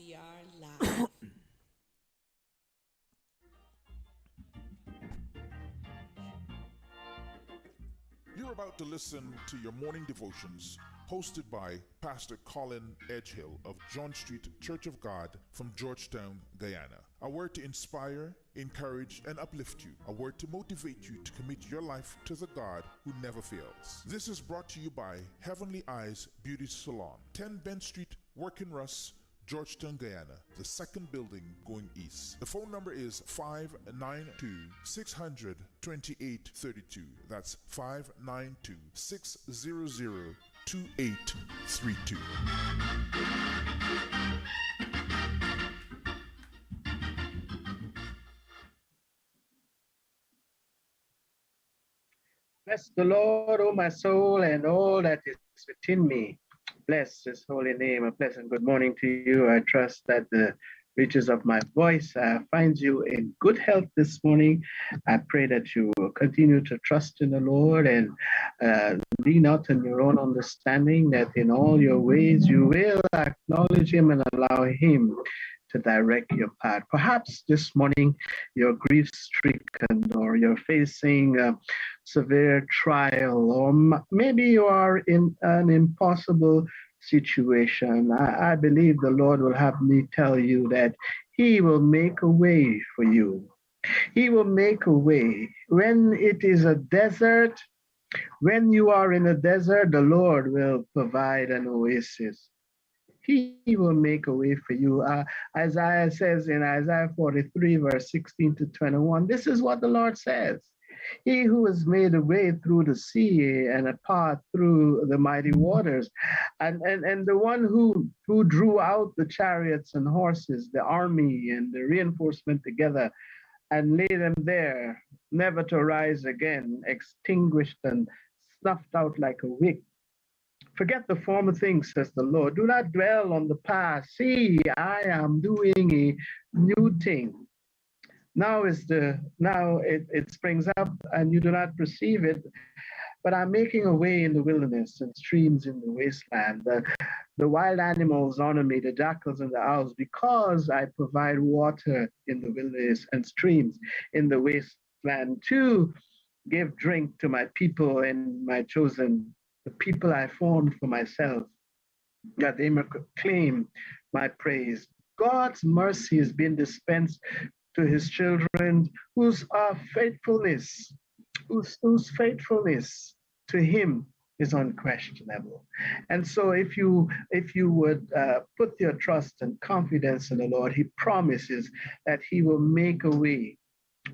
We are live. You're about to listen to your morning devotions hosted by Pastor Colin Edghill of John Street Church of God from Georgetown, Guyana. A word to inspire, encourage, and uplift you. A word to motivate you to commit your life to the God who never fails. This is brought to you by Heavenly Eyes Beauty Salon, 10 Ben Street, Working-Russ, Georgetown, Guyana, the second building going east. The phone number is 592-600-2832. That's 592-600-2832. Bless the Lord, O my soul, and all that is within me. Bless his holy name. A pleasant good morning to you. I trust that the reaches of my voice finds you in good health this morning. I pray that you will continue to trust in the Lord and lean out on your own understanding, that in all your ways you will acknowledge him and allow him to direct your path. Perhaps this morning you're grief-stricken, or you're facing a severe trial, or maybe you are in an impossible situation. I believe the Lord will have me tell you that he will make a way for you. He will make a way. When it is a desert, when you are in a desert, the Lord will provide an oasis. He will make a way for you. Isaiah says in Isaiah 43, verse 16 to 21, this is what the Lord says. He who has made a way through the sea and a path through the mighty waters, and the one who drew out the chariots and horses, the army and the reinforcement together, and laid them there, never to rise again, extinguished and snuffed out like a wick. Forget the former things, says the Lord. Do not dwell on the past. See, I am doing a new thing. Now it springs up and you do not perceive it, but I'm making a way in the wilderness and streams in the wasteland. The wild animals honor me, the jackals and the owls, because I provide water in the wilderness and streams in the wasteland to give drink to my people and my chosen, the people I formed for myself, that they may claim my praise. God's mercy has been dispensed to his children whose faithfulness to him is unquestionable. And so if you would put your trust and confidence in the Lord, he promises that he will make a way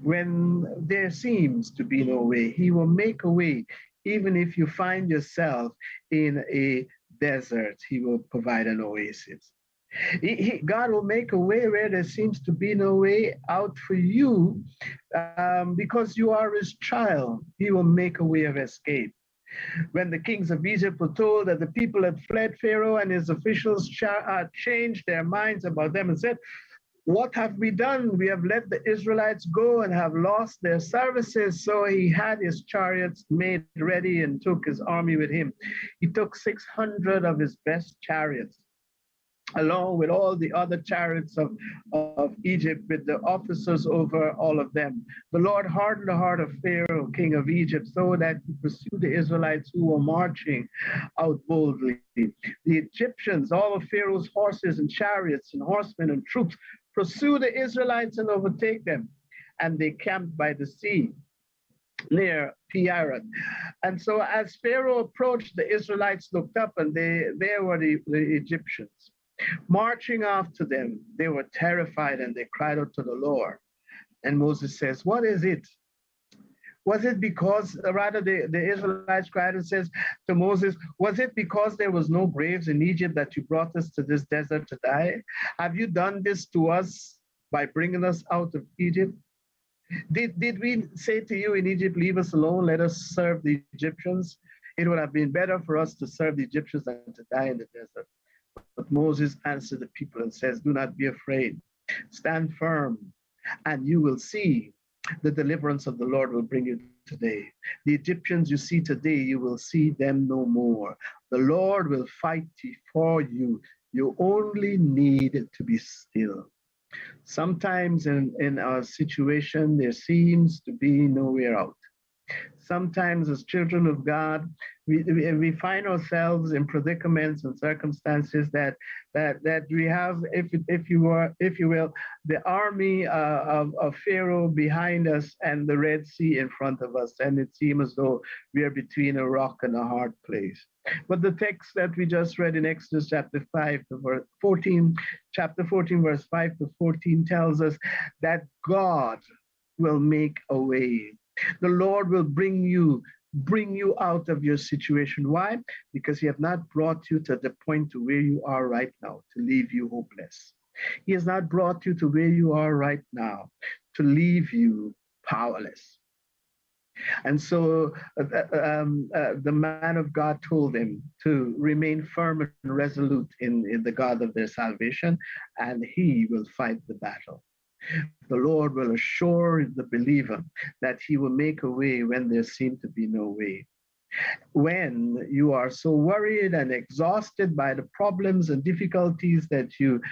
when there seems to be no way. He will make a way. Even if you find yourself in a desert, he will provide an oasis. God will make a way where there seems to be no way out for you, because you are his child. He will make a way of escape. When the kings of Egypt were told that the people had fled, Pharaoh and his officials changed their minds about them and said, what have we done? We have let the Israelites go and have lost their services. So he had his chariots made ready and took his army with him. He took 600 of his best chariots, along with all the other chariots of Egypt, with the officers over all of them. The Lord hardened the heart of Pharaoh, king of Egypt, so that he pursued the Israelites who were marching out boldly. The Egyptians, all of Pharaoh's horses and chariots and horsemen and troops, pursued the Israelites and overtake them. And they camped by the sea near Piarot. And so as Pharaoh approached, the Israelites looked up, and there were the Egyptians marching after them. They were terrified and they cried out to the Lord. And Moses says, what is it? Was it because, rather the Israelites cried and says to Moses, was it because there was no graves in Egypt that you brought us to this desert to die? Have you done this to us by bringing us out of Egypt? Did we say to you in Egypt, leave us alone, let us serve the Egyptians? It would have been better for us to serve the Egyptians than to die in the desert. But Moses answered the people and says, do not be afraid. Stand firm, and you will see the deliverance of the Lord will bring you today. The Egyptians you see today, you will see them no more. The Lord will fight for you You only need to be still. Sometimes in our situation, there seems to be nowhere out. Sometimes as children of God, we find ourselves in predicaments and circumstances that we have, if you will, the army of Pharaoh behind us and the Red Sea in front of us, and it seems as though we are between a rock and a hard place. But the text that we just read in Exodus chapter 5 to verse 14, chapter 14, verse 5 to 14 tells us that God will make a way. The Lord will bring you out of your situation. Why? Because he has not brought you to the point to where you are right now to leave you hopeless. He has not brought you to where you are right now to leave you powerless. And so the man of God told him to remain firm and resolute in the God of their salvation, and he will fight the battle. The Lord will assure the believer that he will make a way when there seems to be no way. When you are so worried and exhausted by the problems and difficulties that you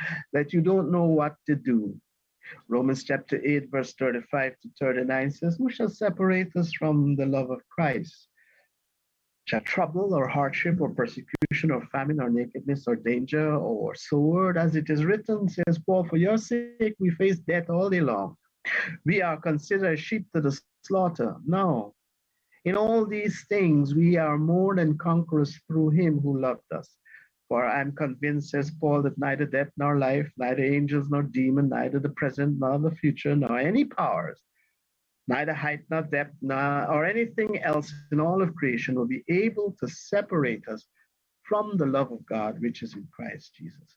don't know what to do. Romans chapter 8, verse 35 to 39 says, who shall separate us from the love of Christ? Shall trouble or hardship or persecution or famine or nakedness or danger or sword, as it is written, says Paul, for your sake we face death all day long. We are considered sheep to the slaughter. No. In all these things we are more than conquerors through him who loved us. For I am convinced, says Paul, that neither death nor life, neither angels nor demons, neither the present nor the future, nor any powers, neither height nor depth or anything else in all of creation will be able to separate us from the love of God, which is in Christ Jesus.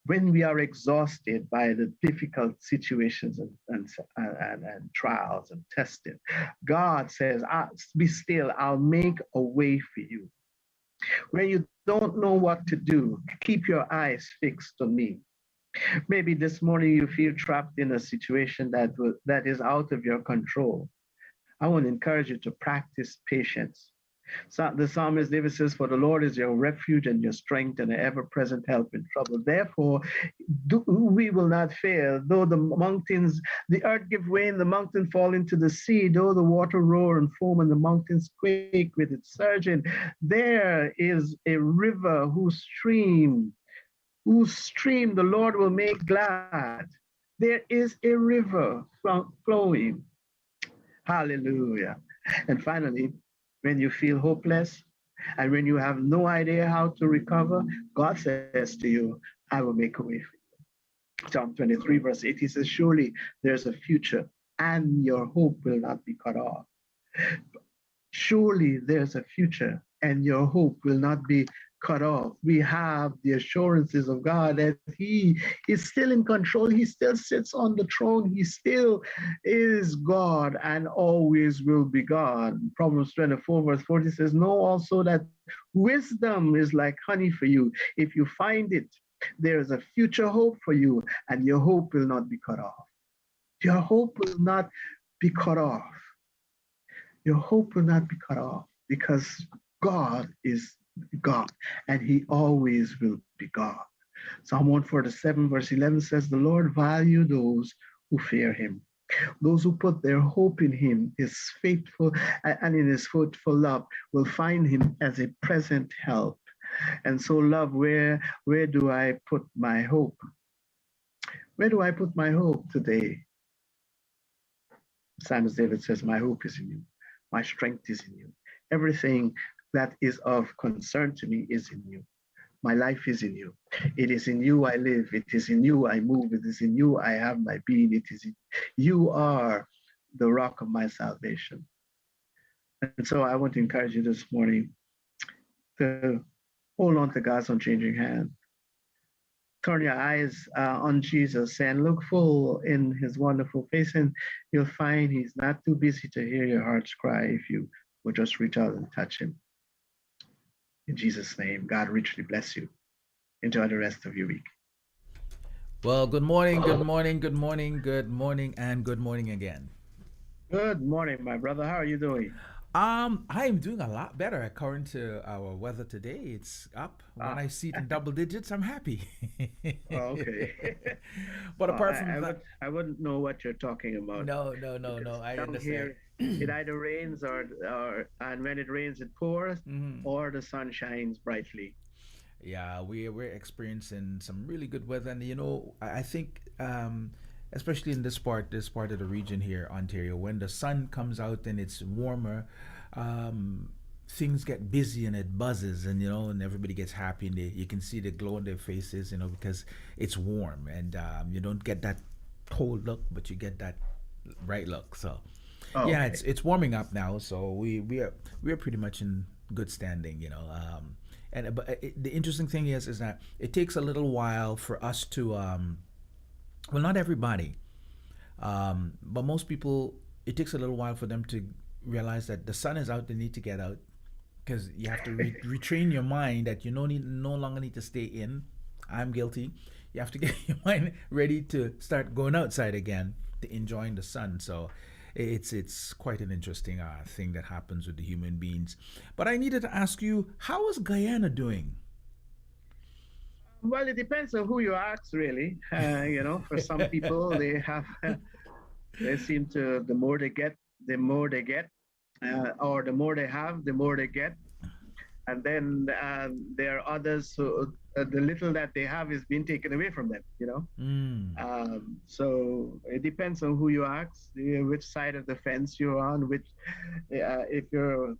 When we are exhausted by the difficult situations and trials and testing, God says, be still, I'll make a way for you. When you don't know what to do, keep your eyes fixed on me. Maybe this morning you feel trapped in a situation that is out of your control. I want to encourage you to practice patience. So the psalmist David says, for the Lord is your refuge and your strength and an ever-present help in trouble. Therefore, we will not fear, though the earth give way and the mountain fall into the sea, though the water roar and foam and the mountains quake with its surging. There is a river whose stream the Lord will make glad. There is a river flowing. Hallelujah. And finally, when you feel hopeless and when you have no idea how to recover, God says to you, I will make a way for you. Psalm 23, verse 8, he says, surely there's a future and your hope will not be cut off. Surely there's a future and your hope will not be cut off. We have the assurances of God that he is still in control. He still sits on the throne. He still is God and always will be God. Proverbs 24 verse 40 says, know also that wisdom is like honey for you. If you find it, there is a future hope for you and your hope will not be cut off. Your hope will not be cut off. Your hope will not be cut off because God is God, and he always will be God. Psalm 147 verse 11 says, the Lord value those who fear him. Those who put their hope in him is faithful, and in his faithful love will find him as a present help. And so, love, where do I put my hope? Where do I put my hope today? Psalmist David says, my hope is in you. My strength is in you. Everything that is of concern to me is in you. My life is in you. It is in you I live. It is in you I move. It is in you I have my being. It is in you are the rock of my salvation. And so I want to encourage you this morning to hold on to God's unchanging hand. Turn your eyes on Jesus and look full in his wonderful face, and you'll find he's not too busy to hear your heart's cry if you will just reach out and touch him. In Jesus' name, God richly bless you. Enjoy the rest of your week. Well, good morning, good morning, good morning, good morning, and good morning again. Good morning, my brother. How are you doing? I am doing a lot better according to our weather today. It's up. When Ah, I see it in double digits, I'm happy. okay. But Well, apart from that, I wouldn't know what you're talking about no, no, no, because no. I down understand. here it either rains or and when it rains it pours Mhm. or the sun shines brightly. Yeah, we're experiencing some really good weather, and I think, especially in this part of the region here, Ontario, when the sun comes out and it's warmer, um, things get busy and it buzzes, and and everybody gets happy, and you can see the glow on their faces, because it's warm, and you don't get that cold look, but you get that bright look. So, Oh, yeah, okay. it's warming up now, so we are pretty much in good standing, and but the interesting thing is that it takes a little while for us to well, not everybody, but most people, it takes a little while for them to realize that the sun is out, they need to get out, because you have to retrain your mind that you no longer need to stay in. I'm guilty. You have to get your mind ready to start going outside again, to enjoying the sun. So it's quite an interesting thing that happens with the human beings. But I needed to ask you, how is Guyana doing? Well, it depends on who you ask, really. For some people, they have they seem to the more they get, or the more they have, the more they get. And then there are others who the little that they have is being taken away from them. Mm. So it depends on who you ask, which side of the fence you're on, which if you're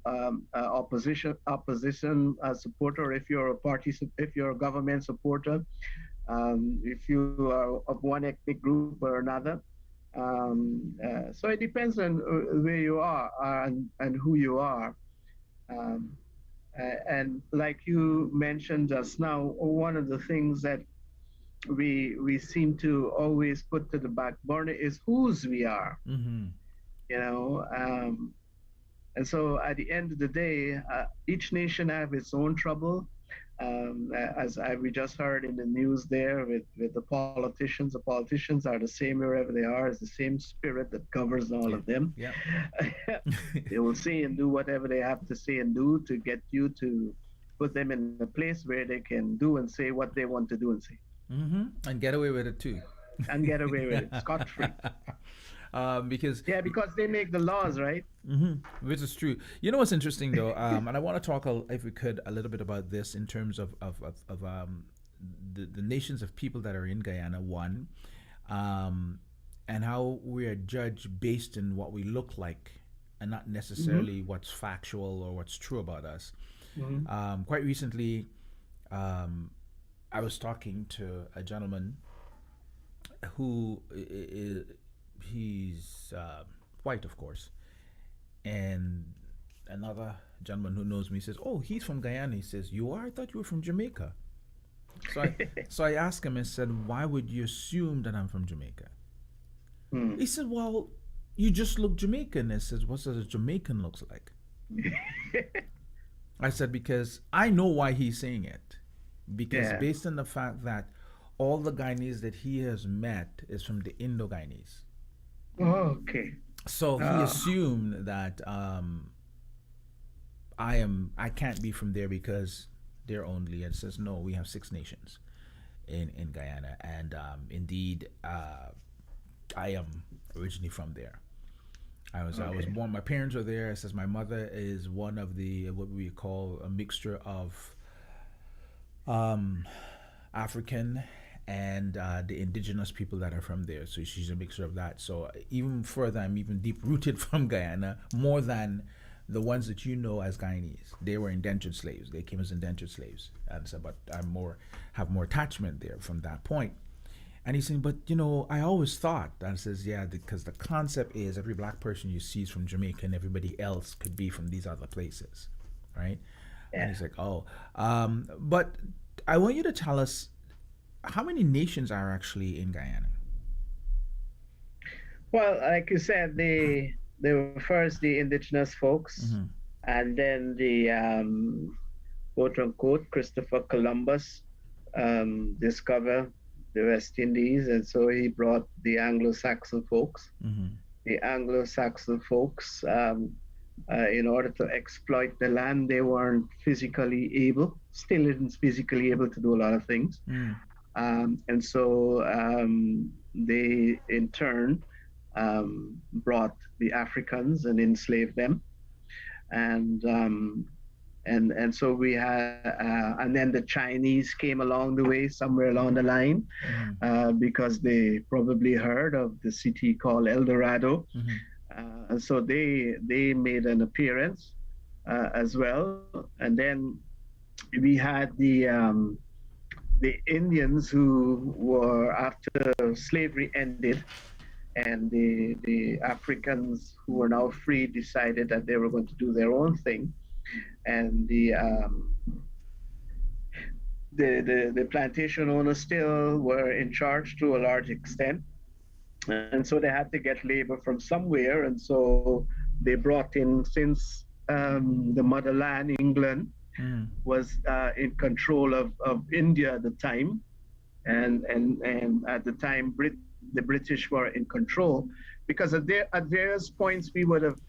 opposition supporter, if you're a if you're a government supporter, if you are of one ethnic group or another. So it depends on where you are and who you are. Um, and like you mentioned just now, one of the things that we seem to always put to the back burner is whose we are, Mm-hmm. you know. And so at the end of the day, each nation have its own trouble. We just heard in the news there with the politicians are the same wherever they are. It's the same spirit that governs all Yep. of them. Yep. They will say and do whatever they have to say and do to get you to put them in a place where they can do and say what they want to do and say Mm-hmm. And get away with it too. and get away with it scot free. Because Yeah, because they make the laws, right? which is true. You know what's interesting though, and I want to talk, if we could, a little bit about this in terms of the nations of people that are in Guyana. One, um, and how we are judged based on what we look like, and not Mm-hmm. necessarily what's factual or what's true about us. Mm-hmm. Quite recently, um, I was talking to a gentleman who he's white, of course, and another gentleman who knows me says, "Oh, he's from Guyana." He says, "You are? I thought you were from Jamaica." So I asked him and said, "Why would you assume that I'm from Jamaica?" Mm. He said, "Well, you just look Jamaican." I said, "What does a Jamaican looks like?" I said, "Because I know why he's saying it. Because Yeah. based on the fact that all the Guyanese that he has met is from the Indo-Guyanese. Okay. So he Uh, assumed that I can't be from there because they're only, and says no, we have six nations in Guyana, and indeed I am originally from there. I was okay. born. My parents are there. It says my mother is one of the what we call a mixture of um, African and the indigenous people that are from there. So she's a mixture of that. So even further, I'm even deep rooted from Guyana more than the ones that you know as Guyanese. They were indentured slaves. They came as indentured slaves, and so but I'm more have more attachment there from that point. And he's saying, but I always thought. And says, yeah, because the concept is every black person you see is from Jamaica, and everybody else could be from these other places, right? And Yeah. he's like, oh, but I want you to tell us how many nations are actually in Guyana. Well, like you said, they were first the indigenous folks, Mm-hmm. and then the quote unquote Christopher Columbus discovered the West Indies, and so he brought the Anglo-Saxon folks. Mm-hmm. The Anglo-Saxon folks in order to exploit the land. They weren't still isn't physically able to do a lot of things. And so they, in turn, brought the Africans and enslaved them. And so we had, and then the Chinese came along the way, somewhere along the line, because they probably heard of the city called El Dorado. So they made an appearance as well. And then we had the Indians who were, after slavery ended, and the Africans who were now free decided that they were going to do their own thing. And the plantation owners still were in charge to a large extent. And so they had to get labor from somewhere. And so they brought in, since the motherland, England, was in control of India at the time. And at the time, the British were in control, because at various points we would have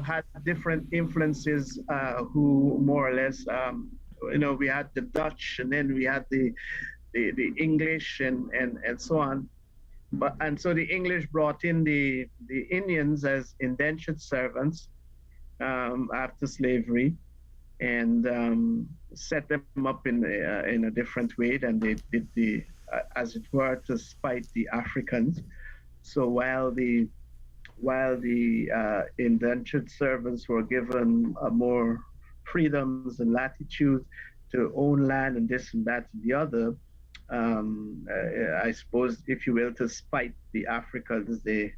had different influences who more or less, we had the Dutch, and then we had the English and so on. And so the English brought in the Indians as indentured servants after slavery, and set them up in a different way than they did as it were, to spite the Africans. So while the indentured servants were given more freedoms and latitude to own land and this and that and the other, I suppose, if you will, to spite the Africans, they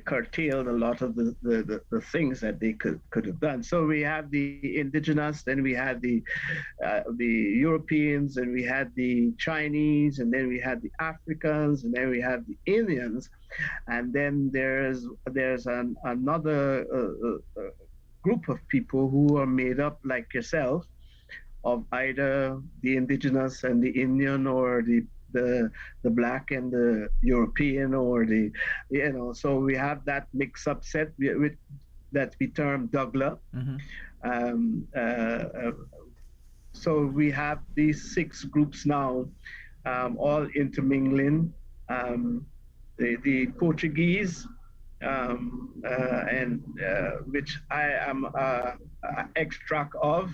curtailed a lot of the things that they could have done. So we have the indigenous, then we had the Europeans, and we had the Chinese, and then we had the Africans, and then we have the Indians, and then there's another group of people who are made up, like yourself, of either the indigenous and the Indian, or the black and the European, or so we have that mix-up set with that we term Dougla. So we have these 6 groups now, all intermingling. The Portuguese, and which I am extract of,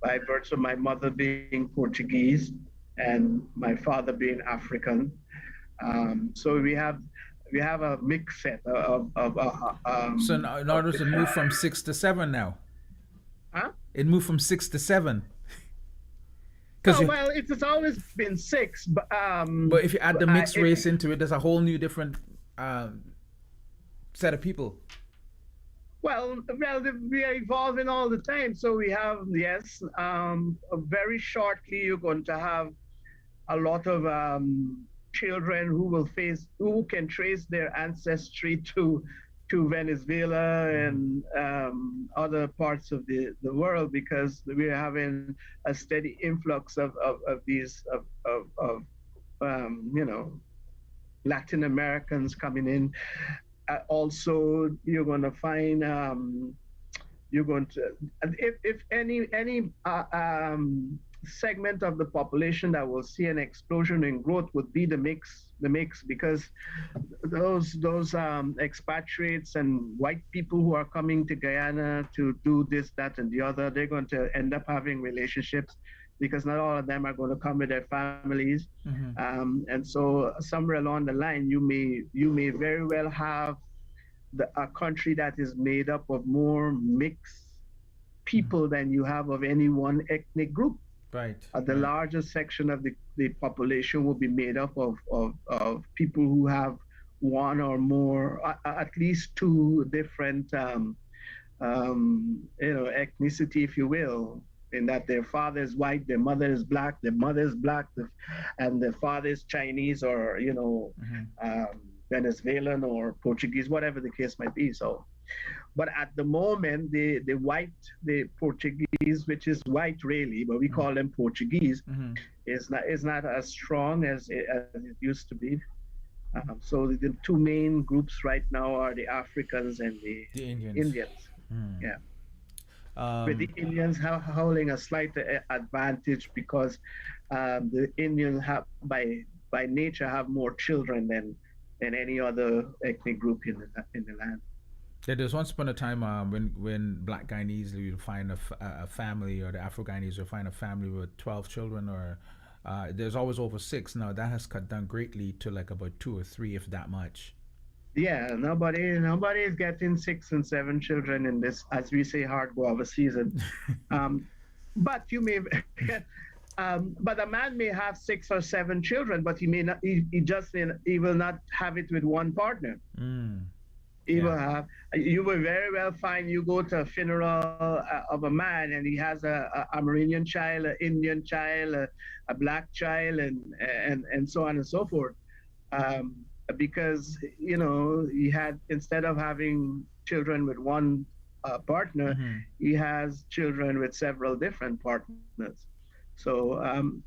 by virtue of my mother being Portuguese and my father being African. So we have a mixed set of so in order to move from 6 to 7 now. Huh? It moved from 6 to 7. Well, it's always been 6, but if you add the mixed race into it, there's a whole new different set of people. Well, we are evolving all the time. So we have, yes, very shortly you're going to have a lot of children who can trace their ancestry to Venezuela and other parts of the world, because we're having a steady influx of these Latin Americans coming in. Also, you're going to find if any segment of the population that will see an explosion in growth would be the mix, because those expatriates and white people who are coming to Guyana to do this, that, and the other, they're going to end up having relationships, because not all of them are going to come with their families. And so somewhere along the line, you may very well have a country that is made up of more mixed people than you have of any one ethnic group. Right. The largest section of the population will be made up of people who have one or more, at least 2 different, ethnicity, if you will, in that their father is white, their mother is black, their mother is black, and their father is Chinese, or Venezuelan or Portuguese, whatever the case might be. So, but at the moment, the Portuguese, which is white really, but we call them Portuguese, is not as strong as it used to be. So the two main groups right now are the Africans and the The Indians. Indians. Hmm. Yeah, with the Um, Indians holding a slight advantage because the Indians have by nature have more children than any other ethnic group in the land. there's once upon a time when Black Guyanese would find a family, or the Afro Guyanese would find a family with 12 children, or there's always over six. Now that has cut down greatly to like about two or three, if that much. Yeah, nobody is getting 6 and 7 children in this, as we say, hard guava season. Um, but you may, but a man may have 6 or 7 children, but he may not. He just he will not have it with one partner. Mm, He yeah. will have. You will very well find you go to a funeral of a man and he has a Amerindian child, an Indian child, a black child, and so on and so forth. Um, because he had, instead of having children with one partner, Hmm. he has children with several different partners. So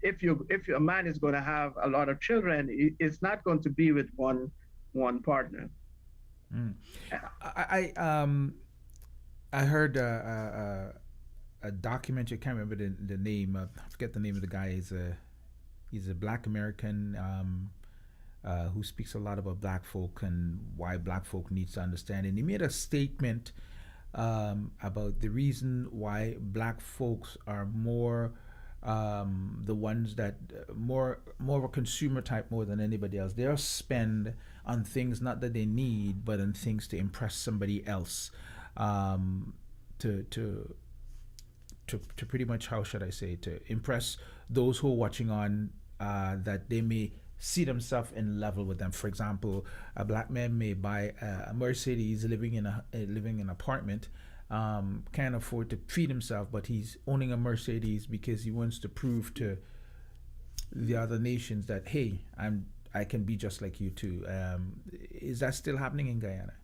if a man is going to have a lot of children, it's not going to be with one partner. Mm. I heard a documentary. I can't remember the name. I forget the name of the guy. He's a Black American who speaks a lot about Black folk and why Black folk needs to understand. And he made a statement about the reason why Black folks are more the ones that more of a consumer type more than anybody else. They'll spend on things not that they need, but on things to impress somebody else. Um, to to to pretty much, how should I say, to impress those who are watching on, that they may see themselves in level with them. For example, a Black man may buy a Mercedes, living in living in an apartment, can't afford to feed himself, but he's owning a Mercedes because he wants to prove to the other nations that, hey, I can be just like you too. Is that still happening in Guyana?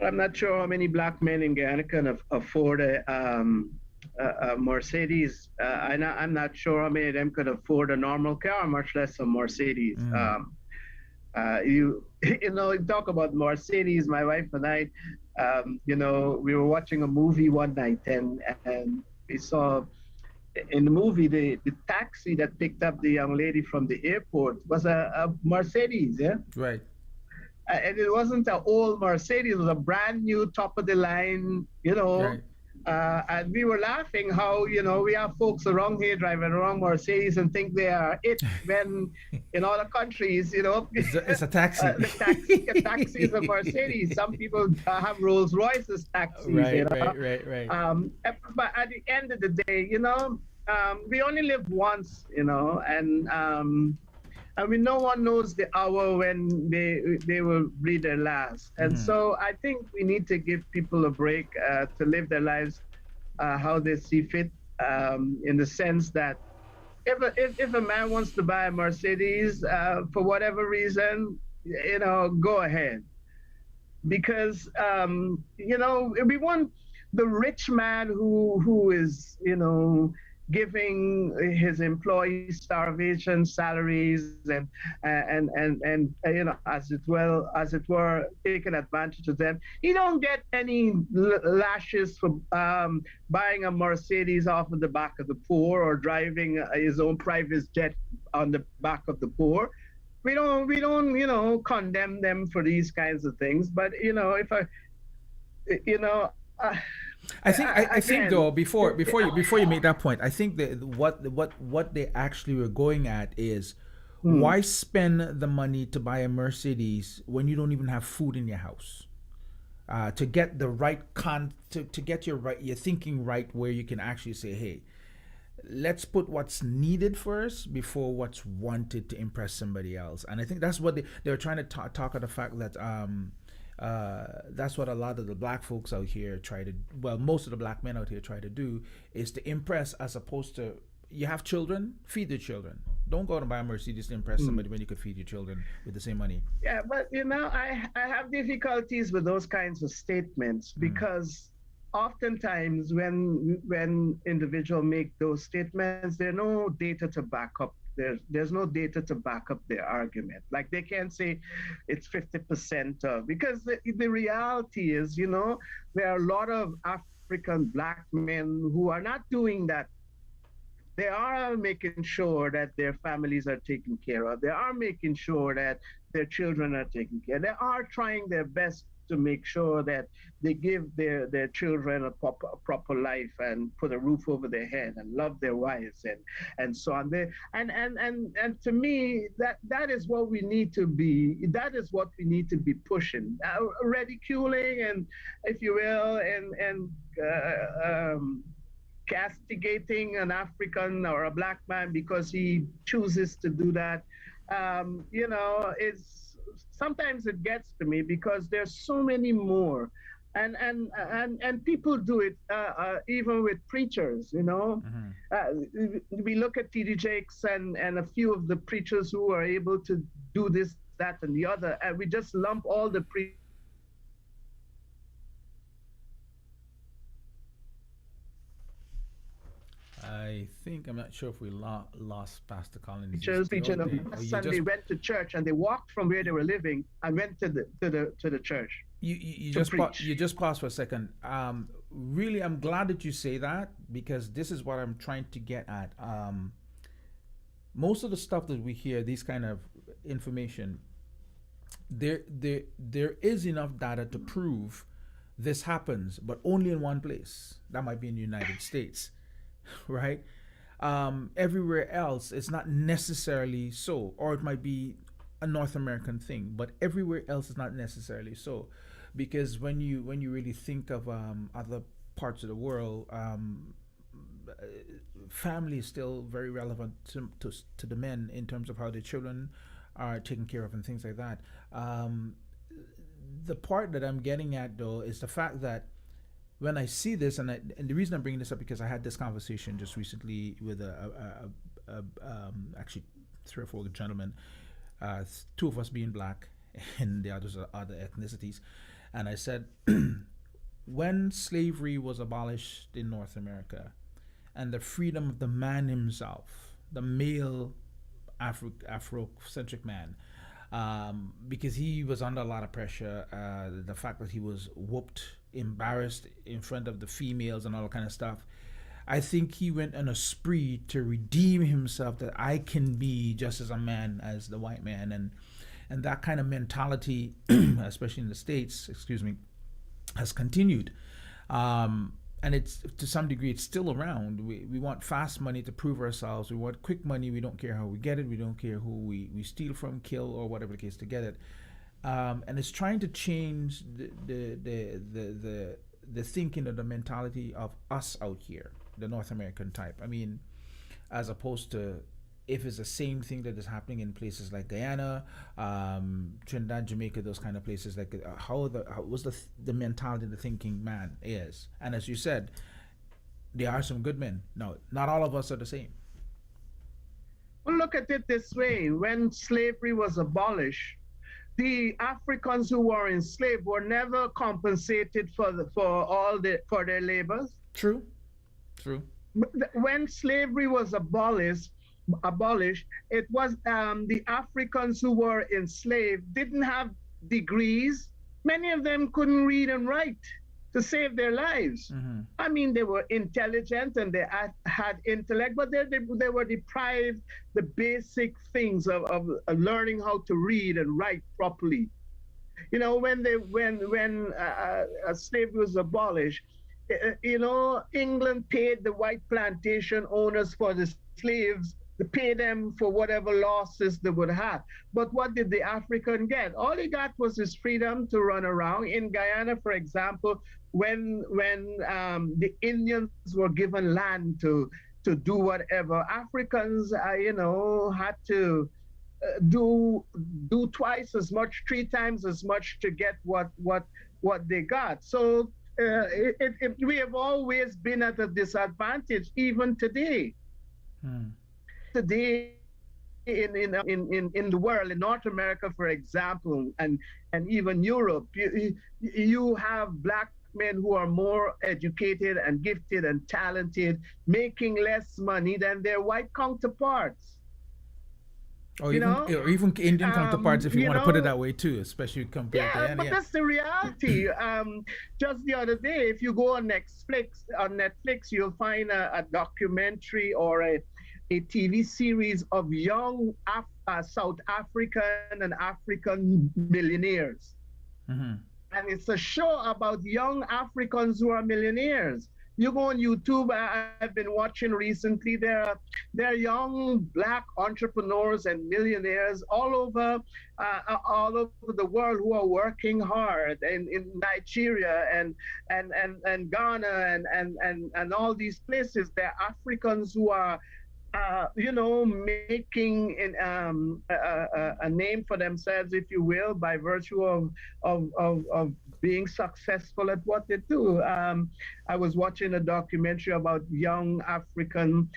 I'm not sure how many black men in Guyana can afford a Mercedes. I'm not sure how many of them could afford a normal car, much less a Mercedes. Mm. You talk about Mercedes. My wife and I, we were watching a movie one night, and we saw in the movie the taxi that picked up the young lady from the airport was a Mercedes. Yeah. Right. And it wasn't an old Mercedes; it was a brand new, top of the line. Right. And we were laughing how we have folks around here driving around Mercedes and think they are it, when in other countries, It's a taxi. the taxi is a Mercedes. Some people have Rolls Royces taxis. Right. Right. Right. Right. But at the end of the day, we only live once, and no one knows the hour when they will breathe their last. And Mhm. so I think we need to give people a break to live their lives how they see fit, in the sense that if a man wants to buy a Mercedes for whatever reason, go ahead. Because we want the rich man who is giving his employees starvation salaries and as it were taking advantage of them. He don't get any lashes for buying a Mercedes off of the back of the poor, or driving his own private jet on the back of the poor. We don't condemn them for these kinds of things. But if I you know uh, I think again, though, before you make that point, I think that what they actually were going at is, hmm, why spend the money to buy a Mercedes when you don't even have food in your house? To get the right to get your thinking right, where you can actually say, hey, let's put what's needed first before what's wanted to impress somebody else. And I think that's what they're trying to talk of the fact that that's what a lot of the Black folks out here try to, well, most of the Black men out here try to do, is to impress, as opposed to, you have children, feed the children. Don't go out and buy a Mercedes to impress hmm. somebody when you could feed your children with the same money. Yeah, but I have difficulties with those kinds of statements Mm. because oftentimes when individuals make those statements, there's no data to back up. There's no data to back up their argument. Like they can't say it's 50% of, because the reality is, there are a lot of African black men who are not doing that. They are making sure that their families are taken care of. They are making sure that their children are taken care of. They are trying their best to make sure that they give their children a proper life and put a roof over their head and love their wives and so on. And to me, that is what we need to be. That is what we need to be pushing, ridiculing, and if you will, and castigating an African or a black man because he chooses to do that, is sometimes it gets to me because there's so many more. And people do it even with preachers, we look at TD Jakes and a few of the preachers who are able to do this, that, and the other, and we just lump all the preachers. I'm not sure if we lost Pastor Colin. Preaching on Sunday went to church and they walked from where they were living and went to the church. You just pause for a second. Really, I'm glad that you say that, because this is what I'm trying to get at. Most of the stuff that we hear, these kind of information, there is enough data to prove this happens, but only in one place. That might be in the United States, right? Everywhere else, it's not necessarily so, or it might be a North American thing, but everywhere else is not necessarily so, because when you really think of other parts of the world, family is still very relevant to the men in terms of how their children are taken care of and things like that. The part that I'm getting at, though, is the fact that when I see this, and the reason I'm bringing this up, because I had this conversation just recently with actually 3 or 4 gentlemen, 2 of us being black and the others are other ethnicities, and I said, when slavery was abolished in North America, and the freedom of the man himself, the male Afrocentric man, because he was under a lot of pressure, the fact that he was whooped, embarrassed in front of the females and all that kind of stuff, I think he went on a spree to redeem himself, that I can be just as a man as the white man, and that kind of mentality, especially in the States, has continued. And it's, to some degree, it's still around. We want fast money to prove ourselves. We want quick money. We don't care how we get it. We don't care who we steal from, kill, or whatever the case to get it. And it's trying to change the thinking or the mentality of us out here, the North American type. I mean, as opposed to if it's the same thing that is happening in places like Guyana, Trinidad, Jamaica, those kind of places, like how was the mentality, the thinking man is. And as you said, there are some good men. No, not all of us are the same. Well, look at it this way: when slavery was abolished, the Africans who were enslaved were never compensated for their labors. True. When slavery was abolished, it was the Africans who were enslaved didn't have degrees. Many of them couldn't read and write to save their lives. Mm-hmm. I mean, they were intelligent and they had intellect, but they were deprived the basic things of learning how to read and write properly. When slavery was abolished, England paid the white plantation owners for the slaves to pay them for whatever losses they would have. But what did the African get? All he got was his freedom to run around. In Guyana, for example, when the Indians were given land to do whatever, Africans, had to do twice as much, 3 times as much to get what they got. So we have always been at a disadvantage, even today. Today in the world, in North America, for example, and even Europe, you have black men who are more educated and gifted and talented making less money than their white counterparts. You know, Or even Indian counterparts, if you you want to put it know, that way too, especially compared to yeah, yeah, but yeah. that's the reality. Just the other day, if you go on Netflix, you'll find a documentary or a TV series of young South African and African millionaires. Mm-hmm. And it's a show about young Africans who are millionaires. You go on YouTube. I've been watching recently. There are young black entrepreneurs and millionaires all over the world who are working hard in Nigeria and Ghana and all these places. There are Africans who are making a name for themselves, if you will, by virtue of being successful at what they do. I was watching a documentary about young African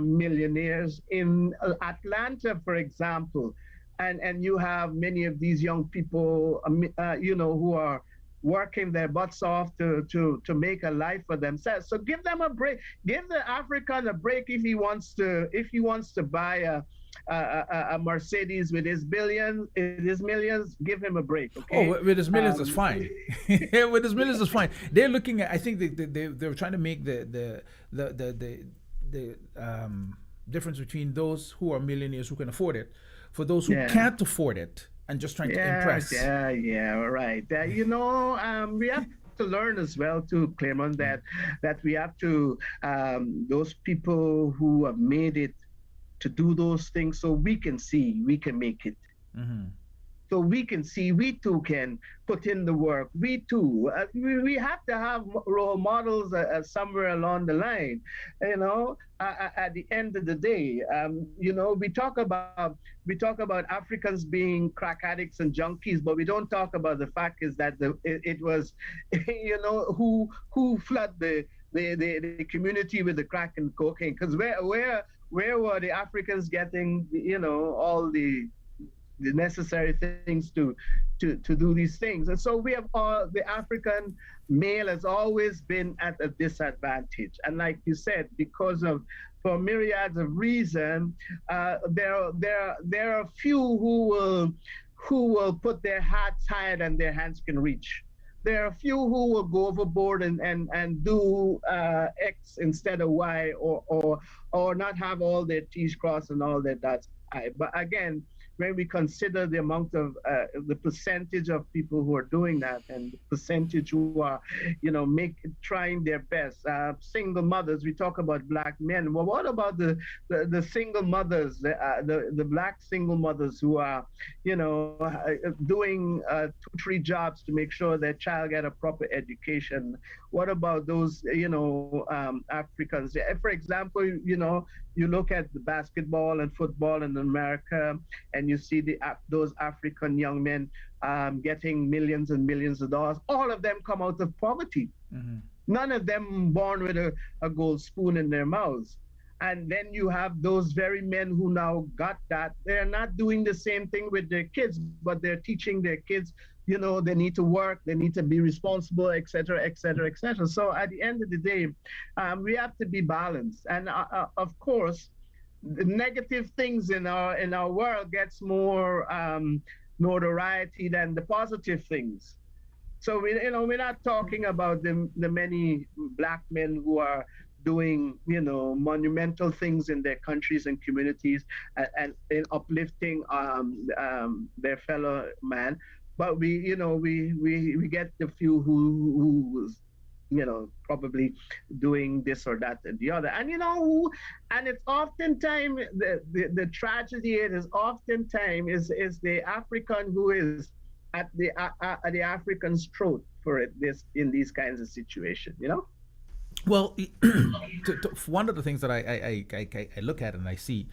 millionaires in Atlanta, for example, and you have many of these young people, who are working their butts off to make a life for themselves. So give them a break. Give the African a break if he wants to buy a Mercedes with his millions. Give him a break, Oh, okay? with his millions, it's Um, fine. With his millions, it's fine. They're looking at. I think they're trying to make the difference between those who are millionaires who can afford it, for those who yeah. can't afford it, and just trying to Yes, impress. yeah, right. We have to learn as well too, Clement, that we have to those people who have made it to do those things so we can see we can make it. Mm-hmm. So we can see we too can put in the work. We too, we have to have role models somewhere along the line. At the end of the day, we talk about Africans being crack addicts and junkies, but we don't talk about the fact is that it was, who flood the community with the crack and cocaine. Because where were the Africans getting all the necessary things to do these things. And so we have the African male has always been at a disadvantage. And like you said, because of for myriads of reasons, there are few who will put their hats higher than their hands can reach. There are a few who will go overboard and do X instead of Y, or not have all their T's crossed and all their dots I. But again, when we consider the amount of the percentage of people who are doing that and the percentage who are, trying their best, single mothers, we talk about black men. Well, what about the single mothers, the black single mothers who are, doing 2-3 jobs to make sure their child get a proper education? What about those, Africans? For example, you look at the basketball and football in America, and you see those African young men getting millions and millions of dollars. All of them come out of poverty. Mm-hmm. None of them born with a gold spoon in their mouths. And then you have those very men who now got that. They're not doing the same thing with their kids, but they're teaching their kids, they need to work, they need to be responsible, et cetera, et cetera, et cetera. So at the end of the day, we have to be balanced. And of course, the negative things in our world gets more notoriety than the positive things. So we're not talking about the many black men who are doing monumental things in their countries and communities and uplifting their fellow man, but we get the few who probably doing this or that and the other. And and it's oftentimes the tragedy is oftentimes is the African who is at the African's throat for this in these kinds of situations. Well, one of the things that I look at and I see,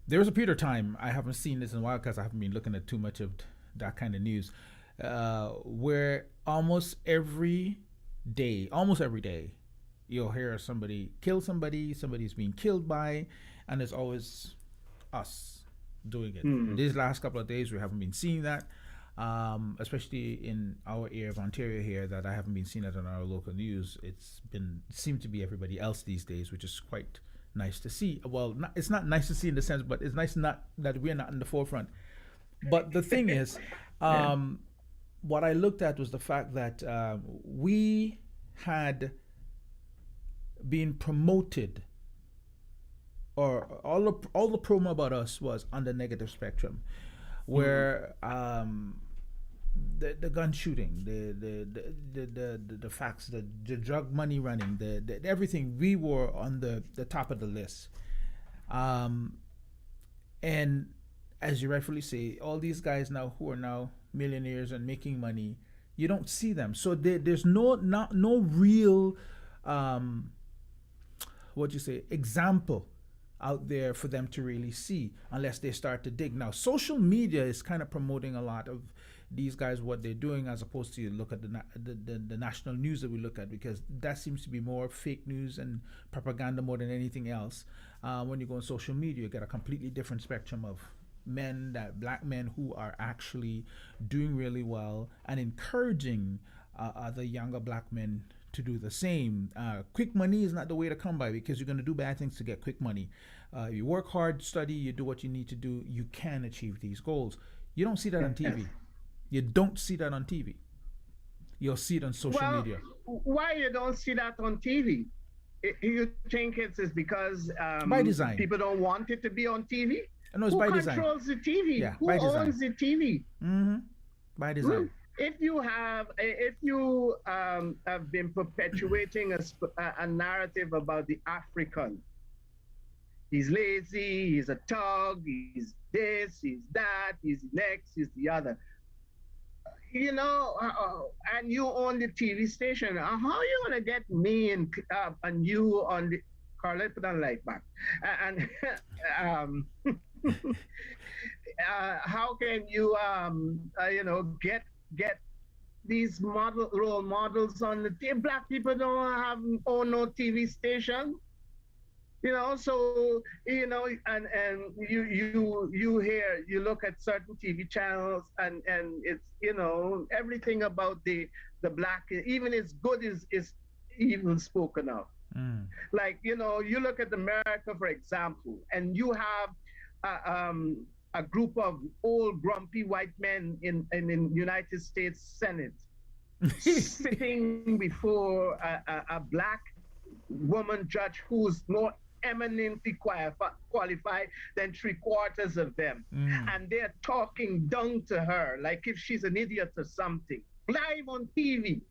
there was a period of time, I haven't seen this in a while because I haven't been looking at too much of that kind of news, where almost every day, you'll hear somebody kill somebody, somebody's being killed by, and it's always us doing it. These last couple of days, we haven't been seeing that. especially in our area of Ontario here, that I haven't been seeing it on our local news. Seemed to be everybody else these days, which is quite nice to see. Well, it's not nice to see in the sense, but it's nice not that we're not in the forefront. But the thing is, what I looked at was the fact that we had been promoted, or all the promo about us was on the negative spectrum, where the gun shooting, the facts, the drug money running, the everything, we were on the top of the list. And as you rightfully say, all these guys now who are now millionaires and making money, you don't see them. So there's no real example out there for them to really see, unless they start to dig. Now, social media is kind of promoting a lot of these guys, what they're doing, as opposed to look at the national news that we look at, because that seems to be more fake news and propaganda more than anything else. When you go on social media, you get a completely different spectrum of black men who are actually doing really well and encouraging other younger black men to do the same. Quick money is not the way to come by, because you're going to do bad things to get quick money. You work hard, study, you do what you need to do, you can achieve these goals. You don't see that on TV. You don't see that on TV. You'll see it on social media. Why you don't see that on TV? You think it's because by design. People don't want it to be on TV? No, it's by design. Who controls the TV? Yeah, Who owns the TV? Mm-hmm. By design. If you have been perpetuating a narrative about the African, he's lazy, he's a thug, he's this, he's that, he's the next, he's the other, and you own the TV station, how are you gonna get me and you on the Carla, put on light back, and how can you get these role models on the TV? Black people don't own no TV station, so and you hear, you look at certain TV channels, and it's everything about the black, even as good is evil spoken of. Like you look at America, for example, and you have a group of old grumpy white men in United States Senate sitting before a black woman judge who's more eminently qualified than 3/4 of them, and they're talking down to her like if she's an idiot or something, live on TV.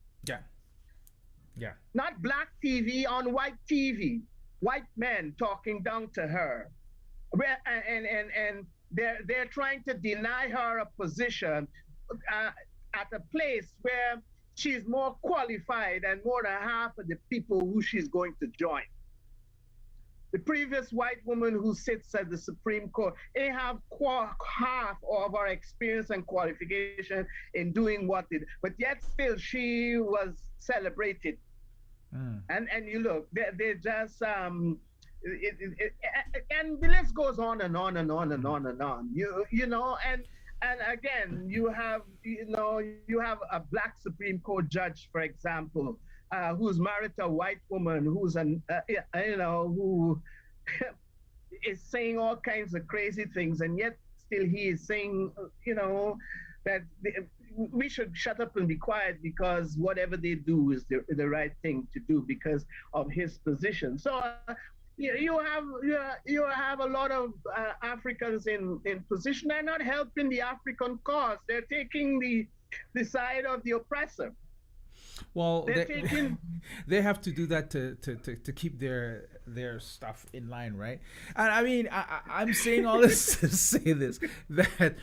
Yeah. Not black TV, on white TV. White men talking down to her. And they're trying to deny her a position at a place where she's more qualified and more than half of the people who she's going to join. The previous white woman who sits at the Supreme Court, they have half of our experience and qualification in doing what it, but yet still she was celebrated. And you look, they just and the list goes on and on and on and on and on. And again, you have a black Supreme Court judge, for example, who's married to a white woman who's who is saying all kinds of crazy things, and yet still he is saying that we should shut up and be quiet because whatever they do is the right thing to do because of his position. So you have a lot of Africans in position. They're not helping the African cause. They're taking the side of the oppressor. Well, they have to do that to keep their stuff in line, right? And I mean, I'm saying all this to say this, that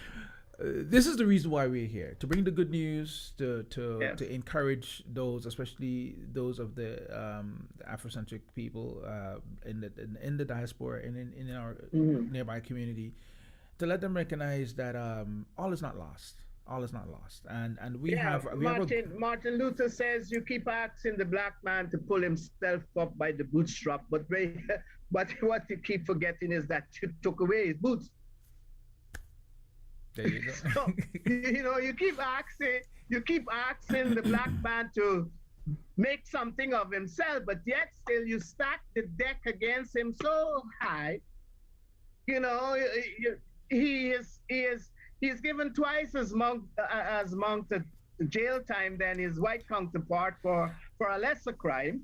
this is the reason why we're here, to bring the good news, to encourage those, especially those of the Afrocentric people in the diaspora and in our nearby community, to let them recognize that all is not lost. All is not lost, and Martin Luther says you keep asking the black man to pull himself up by the bootstrap, but what you keep forgetting is that you took away his boots. There you go. So you keep asking the black man to make something of himself, but yet still you stack the deck against him so high. You know, he is given twice as amount of jail time than his white counterpart for a lesser crime,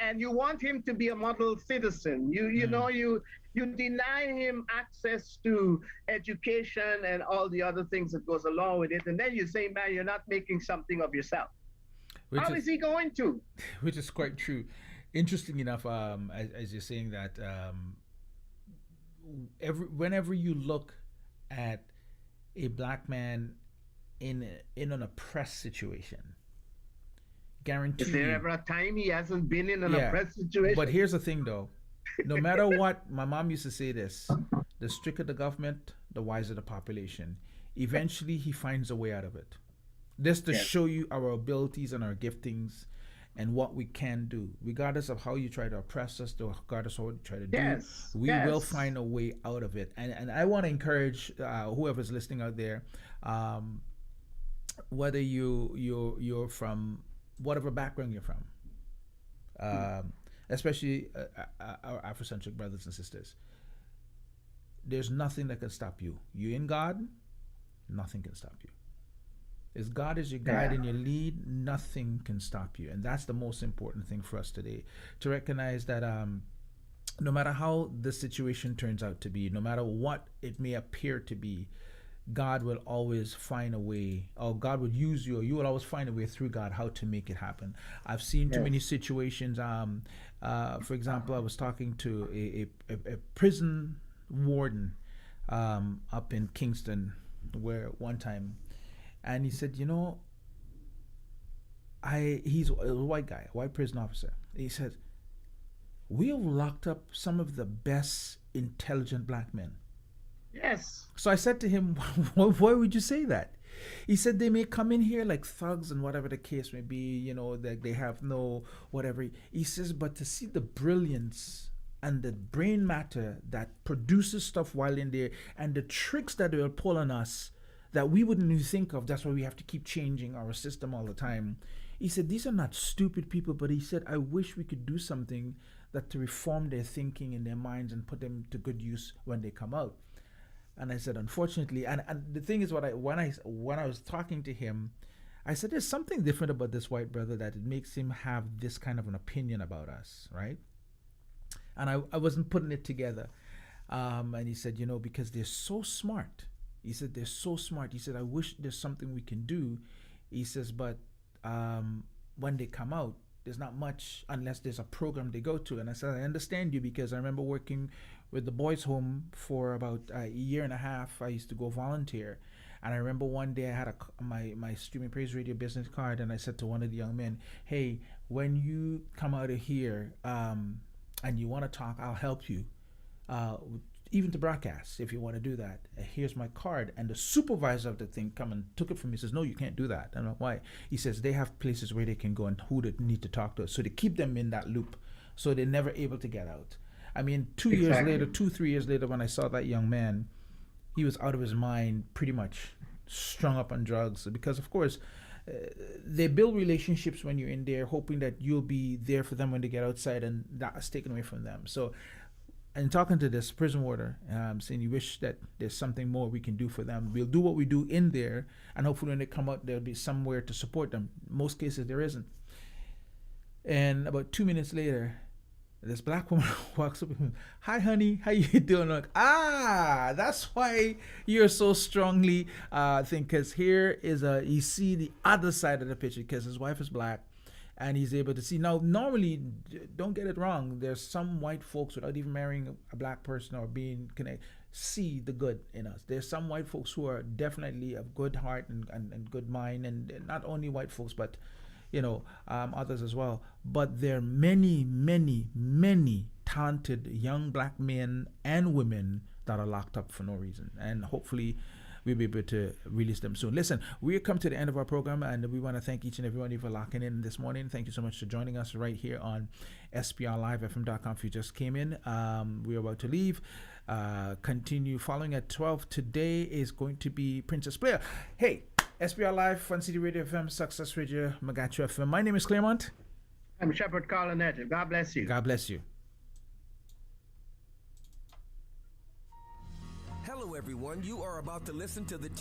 and you want him to be a model citizen. You deny him access to education and all the other things that goes along with it, and then you say, man, you're not making something of yourself. Which How is is he going to? which is quite true. Interesting enough, as you're saying that, whenever you look at a black man in an oppressed situation, guarantee Is there you, ever a time he hasn't been in an yeah. oppressed situation? But here's the thing, though. No matter what, my mom used to say this: the stricter the government, the wiser the population. Eventually, he finds a way out of it. This to Yes. show you our abilities and our giftings and what we can do, regardless of how you try to oppress us, regardless of what you try to do. Yes, We yes. will find a way out of it. And I want to encourage whoever's listening out there, whether you're from whatever background you're from, especially our Afrocentric brothers and sisters. There's nothing that can stop you. You in God, nothing can stop you. As God is your guide Yeah. and your lead, nothing can stop you. And that's the most important thing for us today, to recognize that no matter how the situation turns out to be, no matter what it may appear to be, God will always find a way, or God would use you, or you will always find a way through God how to make it happen. I've seen too Yes. many situations. For example, I was talking to a prison warden up in Kingston, where one time, and he said, he's a white guy, a white prison officer. He said, we have locked up some of the best intelligent black men. Yes. So I said to him, why would you say that? He said, they may come in here like thugs and whatever the case may be, that they have no whatever. He says, but to see the brilliance and the brain matter that produces stuff while in there, and the tricks that they'll pull on us that we wouldn't even think of. That's why we have to keep changing our system all the time. He said, these are not stupid people, but he said, I wish we could do something that to reform their thinking in their minds and put them to good use when they come out. And I said, unfortunately, and the thing is, when I was talking to him, I said, there's something different about this white brother that it makes him have this kind of an opinion about us, right? And I wasn't putting it together. And he said, because they're so smart. He said, they're so smart. He said, I wish there's something we can do. He says, but when they come out, there's not much unless there's a program they go to. And I said, I understand you, because I remember working with the boys' home for about a year and a half. I used to go volunteer. And I remember one day I had my Streaming Praise Radio business card, and I said to one of the young men, hey, when you come out of here and you want to talk, I'll help you. Even to broadcast, if you want to do that. Here's my card. And the supervisor of the thing come and took it from me. He says, no, you can't do that. I don't know why. He says they have places where they can go and who they need to talk to. So they keep them in that loop, so they're never able to get out. I mean, 3 years later, when I saw that young man, he was out of his mind, pretty much strung up on drugs. Because, of course, they build relationships when you're in there, hoping that you'll be there for them when they get outside, and that's taken away from them. So, and talking to this prison warder, saying you wish that there's something more we can do for them. We'll do what we do in there, and hopefully when they come out, there'll be somewhere to support them. Most cases, there isn't. And about 2 minutes later, this black woman walks up with him. Hi, honey. How you doing? I'm like, that's why you're so strongly because here is you see the other side of the picture, because his wife is black. And he's able to see. Now, normally, don't get it wrong, there's some white folks, without even marrying a black person or being connected, see the good in us. There's some white folks who are definitely of good heart and good mind, and not only white folks, but others as well. But there are many, many, many talented young black men and women that are locked up for no reason. And hopefully we'll be able to release them soon. Listen, we've come to the end of our program, and we want to thank each and every one of you for locking in this morning. Thank you so much for joining us right here on SPRLiveFM.com. If you just came in, we're about to leave. Continue following at 12. Today is going to be Princess Player. Hey, SPR Live, Fun City Radio FM, Success Radio, Magachu FM. My name is Claremont. I'm Shepherd Colin Edghill. God bless you. God bless you. Hello, everyone. You are about to listen to the teaching